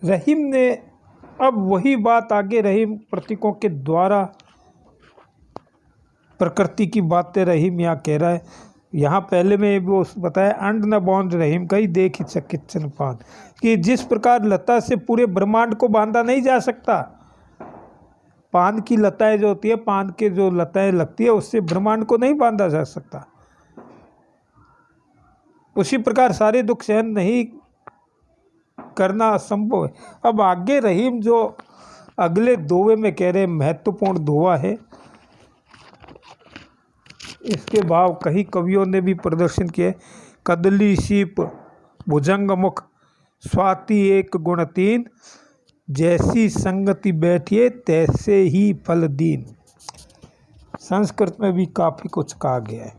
रहीम ने अब वही बात आगे रहीम प्रतीकों के द्वारा प्रकृति की बातें रहीम यहाँ कह रहा है। यहाँ पहले में वो बताया अंड न बॉन्ड रहीम कही देख किचन पान, कि जिस प्रकार लता से पूरे ब्रह्मांड को बांधा नहीं जा सकता, पान की लताएं जो होती है, पान के जो लताएं लगती है उससे ब्रह्मांड को नहीं बांधा जा सकता, उसी प्रकार सारे दुख सहन नहीं करना असंभव है। अब आगे रहीम जो अगले दोहे में कह रहे महत्वपूर्ण दोहा है, इसके भाव कई कवियों ने भी प्रदर्शन किए। कदली सीप भुजंग मुख स्वाति एक गुण तीन, जैसी संगति बैठिए तैसे ही फल दीन। संस्कृत में भी काफ़ी कुछ कहा गया है।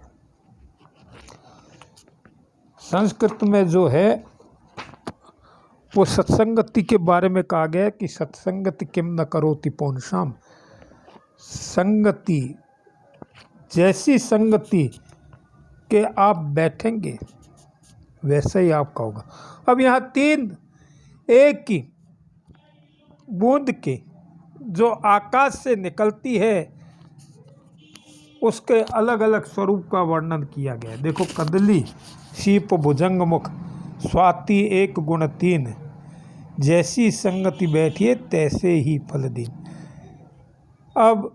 संस्कृत में जो है वो सत्संगति के बारे में कहा गया है कि सत्संगति किम न करोति पौनशाम। संगति, जैसी संगति के आप बैठेंगे वैसा ही आपका होगा। अब यहाँ तीन एक की बूंद की जो आकाश से निकलती है उसके अलग अलग स्वरूप का वर्णन किया गया है। देखो, कदली शीप भुजंग मुख स्वाति एक गुण तीन, जैसी संगति बैठिए तैसे ही फल दीन। अब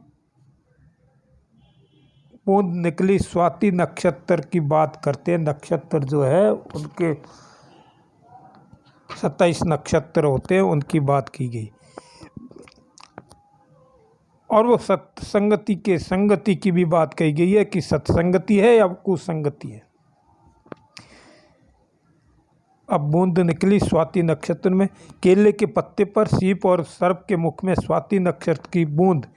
बूंद निकली स्वाति नक्षत्र की बात करते हैं। नक्षत्र जो है उनके 27 नक्षत्र होते हैं, उनकी बात की गई। और वो सत्संगति के संगति की भी बात कही गई है कि सत्संगति है या कुसंगति है। अब बूंद निकली स्वाति नक्षत्र में, केले के पत्ते पर सीप और सर्प के मुख में स्वाति नक्षत्र की बूंद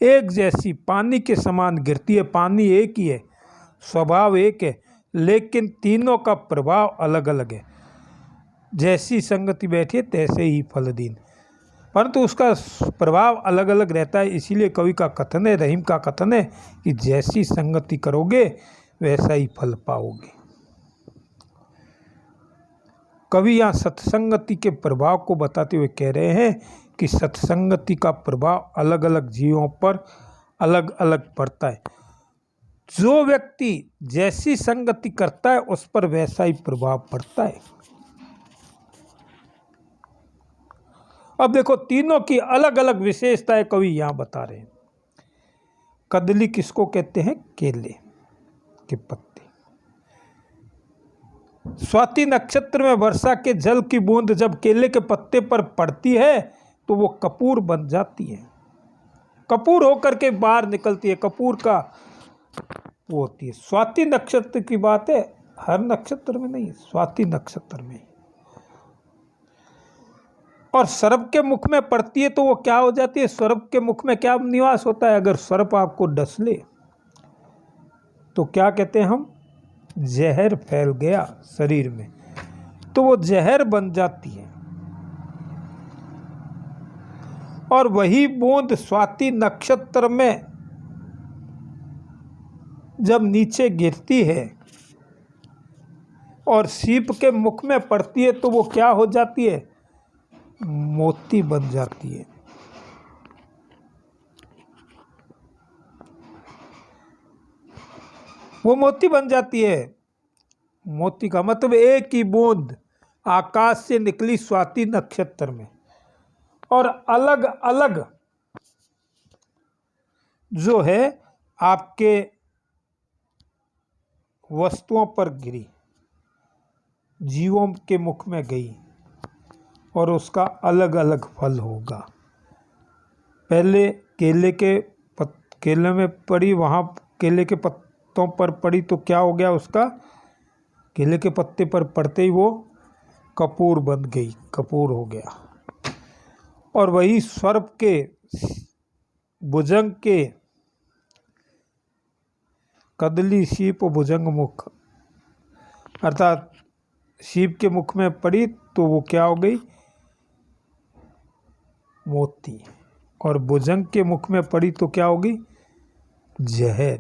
एक जैसी पानी के समान गिरती है। पानी एक ही है, स्वभाव एक है, लेकिन तीनों का प्रभाव अलग अलग है। जैसी संगति बैठी तैसे ही फल दीन, परंतु उसका प्रभाव अलग अलग रहता है। इसीलिए कवि का कथन है, रहीम का कथन है कि जैसी संगति करोगे वैसा ही फल पाओगे। कवि यहाँ सत्संगति के प्रभाव को बताते हुए कह रहे हैं कि सत्संगति का प्रभाव अलग अलग जीवों पर अलग अलग पड़ता है। जो व्यक्ति जैसी संगति करता है उस पर वैसा ही प्रभाव पड़ता है। अब देखो, तीनों की अलग अलग विशेषताएं कवि यहाँ बता रहे हैं। कदली किसको कहते हैं? केले के पत्ते। स्वाति नक्षत्र में वर्षा के जल की बूंद जब केले के पत्ते पर पड़ती है तो वो कपूर बन जाती है, कपूर होकर के बाहर निकलती है, कपूर का वो होती है। स्वाति नक्षत्र की बात है, हर नक्षत्र में नहीं, स्वाति नक्षत्र में। और सर्प के मुख में पड़ती है तो वो क्या हो जाती है? सर्प के मुख में क्या निवास होता है? अगर सर्प आपको डस ले तो क्या कहते हैं हम? जहर फैल गया शरीर में, तो वो जहर बन जाती है। और वही बूंद स्वाति नक्षत्र में जब नीचे गिरती है और सीप के मुख में पड़ती है तो वो क्या हो जाती है? मोती बन जाती है। वो मोती बन जाती है। मोती का मतलब एक ही बूंद आकाश से निकली स्वाति नक्षत्र में और अलग अलग जो है आपके वस्तुओं पर गिरी, जीवों के मुख में गई और उसका अलग अलग फल होगा। पहले केले में पड़ी, वहाँ केले के पत्तों पर पड़ी तो क्या हो गया? उसका केले के पत्ते पर पड़ते ही वो कपूर बन गई, कपूर हो गया। और वही सर्प के भुजंग के कदली शीप भुजंग मुख, अर्थात शीप के मुख में पड़ी तो वो क्या हो गई? मोती। और भुजंग के मुख में पड़ी तो क्या होगी? जहर।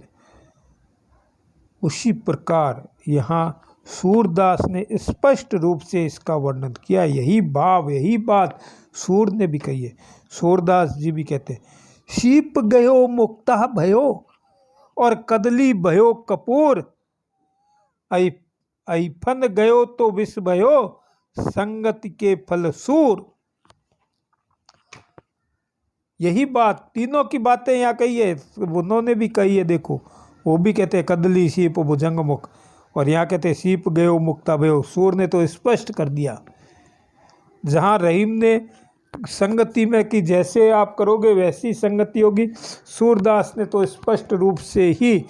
उसी प्रकार यहाँ सूरदास ने स्पष्ट रूप से इसका वर्णन किया। यही भाव, यही बात सूर ने भी कही है। सूरदास जी भी कहते हैं, शीप गयो मुक्ता भयो और कदली भयो कपूर, ऐफन गयो तो विष भयो संगति के फल सूर। यही बात, तीनों की बातें यहाँ कही है, उन्होंने भी कही है। देखो, वो भी कहते हैं कदली शीप भुजंग मुख, और यहाँ कहते हैं शीप गयो मुक्ता भयो। सूर ने तो स्पष्ट कर दिया। जहाँ रहीम ने संगति में कि जैसे आप करोगे वैसी संगति होगी, सूरदास ने तो स्पष्ट रूप से ही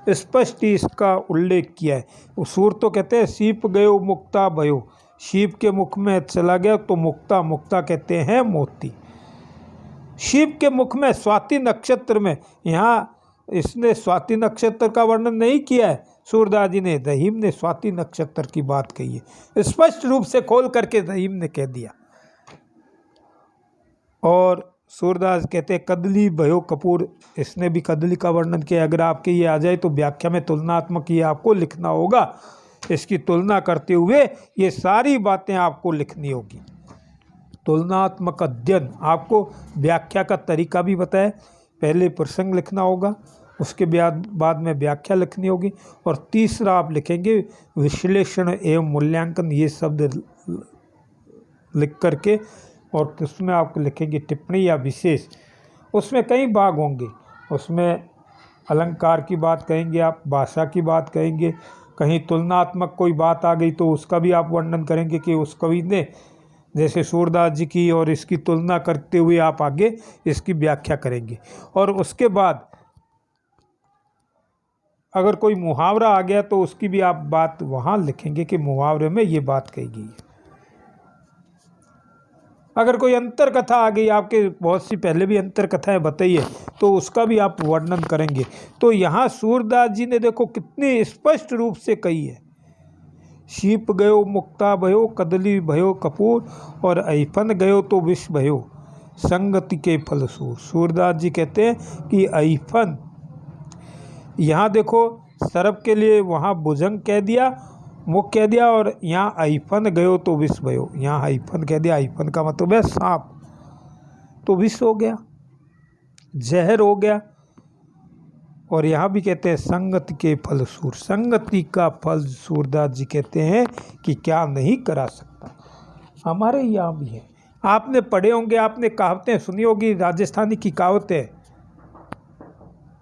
स्पष्ट ही इसका उल्लेख किया है। वो सूर तो कहते हैं शीप गयो मुक्ता भयो, शीप के मुख में चला गया तो मुक्ता, मुक्ता कहते हैं मोती। शीप के मुख में स्वाति नक्षत्र में, यहाँ इसने स्वाति नक्षत्र का वर्णन नहीं किया है सूरदास जी ने, रहीम ने स्वाति नक्षत्र की बात कही है। स्पष्ट रूप से खोल करके रहीम ने कह दिया। और सूरदास कहते हैं कदली भयो कपूर, इसने भी कदली का वर्णन किया। अगर आपके ये आ जाए तो व्याख्या में तुलनात्मक ये आपको लिखना होगा, इसकी तुलना करते हुए ये सारी बातें आपको लिखनी होगी। तुलनात्मक अध्ययन, आपको व्याख्या का तरीका भी बताया। पहले प्रसंग लिखना होगा, उसके बाद में व्याख्या लिखनी होगी, और तीसरा आप लिखेंगे विश्लेषण एवं मूल्यांकन, ये शब्द लिख करके, और उसमें आप लिखेंगे टिप्पणी या विशेष। उसमें कई भाग होंगे, उसमें अलंकार की बात कहेंगे आप, भाषा की बात कहेंगे, कहीं तुलनात्मक कोई बात आ गई तो उसका भी आप वर्णन करेंगे कि उस कवि ने, जैसे सूरदास जी की, और इसकी तुलना करते हुए आप आगे इसकी व्याख्या करेंगे। और उसके बाद अगर कोई मुहावरा आ गया तो उसकी भी आप बात वहाँ लिखेंगे कि मुहावरे में ये बात कही गई है। अगर कोई अंतर कथा आ गई, आपके बहुत सी पहले भी अंतर कथाएं बताई है, तो उसका भी आप वर्णन करेंगे। तो यहाँ सूरदास जी ने देखो कितनी स्पष्ट रूप से कही है, शीप गयो मुक्ता भयो कदली भयो कपूर, और ऐफन गयो तो विष भयो संगति के फल सूर। सूरदास जी कहते हैं कि ऐफन, यहाँ देखो सर्प के लिए वहाँ भुजंग कह दिया, मुख कह दिया, और यहाँ ऐफन गयो तो विष भयो, यहाँ ऐफन कह दिया। ऐफन का मतलब है सांप, तो विष हो गया, जहर हो गया। और यहाँ भी कहते हैं संगति के फल सूर, संगति का फल सूरदास जी कहते हैं कि क्या नहीं करा सकता। हमारे यहाँ भी है, आपने पढ़े होंगे, आपने कहावतें सुनी होगी, राजस्थानी की कहावतें,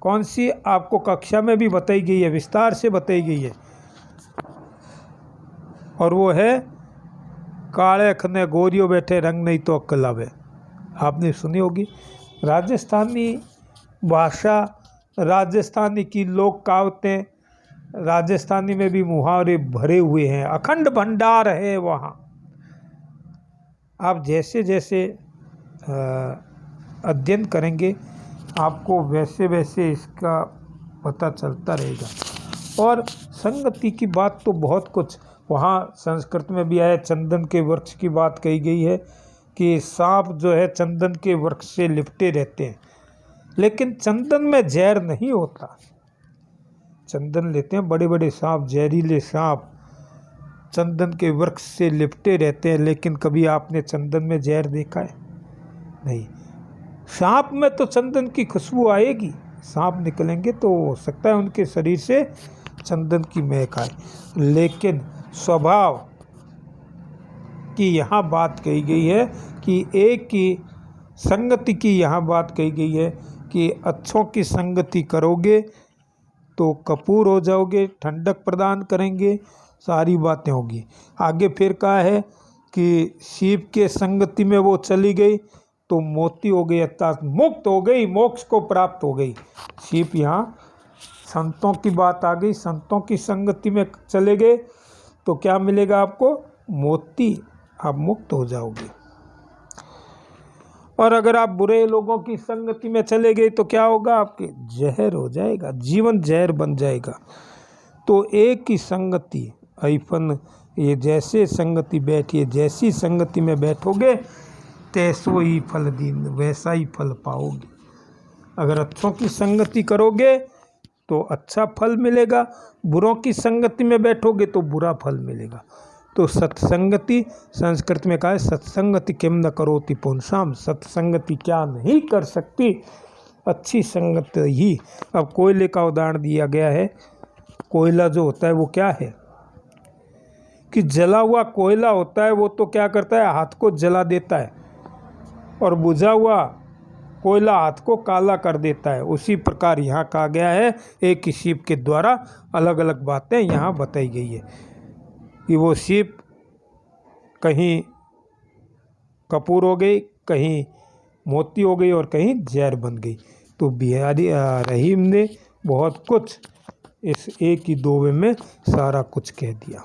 कौन सी आपको कक्षा में भी बताई गई है, विस्तार से बताई गई है, और वो है काले खने गोरियो बैठे रंग नहीं तो अक्ल आवे। आपने सुनी होगी। राजस्थानी भाषा, राजस्थानी की लोक कहावतें, राजस्थानी में भी मुहावरे भरे हुए हैं, अखंड भंडार है वहाँ। आप जैसे जैसे अध्ययन करेंगे आपको वैसे वैसे इसका पता चलता रहेगा। और संगति की बात तो बहुत कुछ वहाँ संस्कृत में भी आया। चंदन के वृक्ष की बात कही गई है कि सांप जो है चंदन के वृक्ष से लिपटे रहते हैं, लेकिन चंदन में जहर नहीं होता। चंदन लेते हैं बड़े बड़े सांप, जहरीले सांप चंदन के वृक्ष से लिपटे रहते हैं, लेकिन कभी आपने चंदन में जहर देखा है? नहीं। सांप में तो चंदन की खुशबू आएगी, सांप निकलेंगे तो हो सकता है उनके शरीर से चंदन की महक आए, लेकिन स्वभाव की यहाँ बात कही गई है कि एक की संगति की यहाँ बात कही गई है कि अच्छों की संगति करोगे तो कपूर हो जाओगे, ठंडक प्रदान करेंगे, सारी बातें होगी। आगे फिर कहा है कि शीप के संगति में वो चली गई तो मोती हो गई, अर्थात मुक्त हो गई, मोक्ष को प्राप्त हो गई। शीप यहाँ संतों की बात आ गई, संतों की संगति में चले गए तो क्या मिलेगा आपको? मोती, आप मुक्त हो जाओगे। और अगर आप बुरे लोगों की संगति में चले गए तो क्या होगा? आपके जहर हो जाएगा, जीवन जहर बन जाएगा। तो एक ही संगति ऐफन, ये जैसे संगति बैठिए, जैसी संगति में बैठोगे तैसो ही फल दीन, वैसा ही फल पाओगे। अगर अच्छों की संगति करोगे तो अच्छा फल मिलेगा, बुरों की संगति में बैठोगे तो बुरा फल मिलेगा। तो सत्संगति, संस्कृत में कहा है सत्संगति किम न करोति पुंसाम, सत्संगति क्या नहीं कर सकती, अच्छी संगत ही। अब कोयले का उदाहरण दिया गया है। कोयला जो होता है वो क्या है कि जला हुआ कोयला होता है, वो तो क्या करता है, हाथ को जला देता है, और बुझा हुआ कोयला हाथ को काला कर देता है। उसी प्रकार यहाँ कहा गया है, एक ही शिप के द्वारा अलग अलग बातें यहाँ बताई गई है कि वो शिप कहीं कपूर हो गई, कहीं मोती हो गई और कहीं जहर बन गई। तो बिहारी रहीम ने बहुत कुछ इस एक ही दोहे में सारा कुछ कह दिया।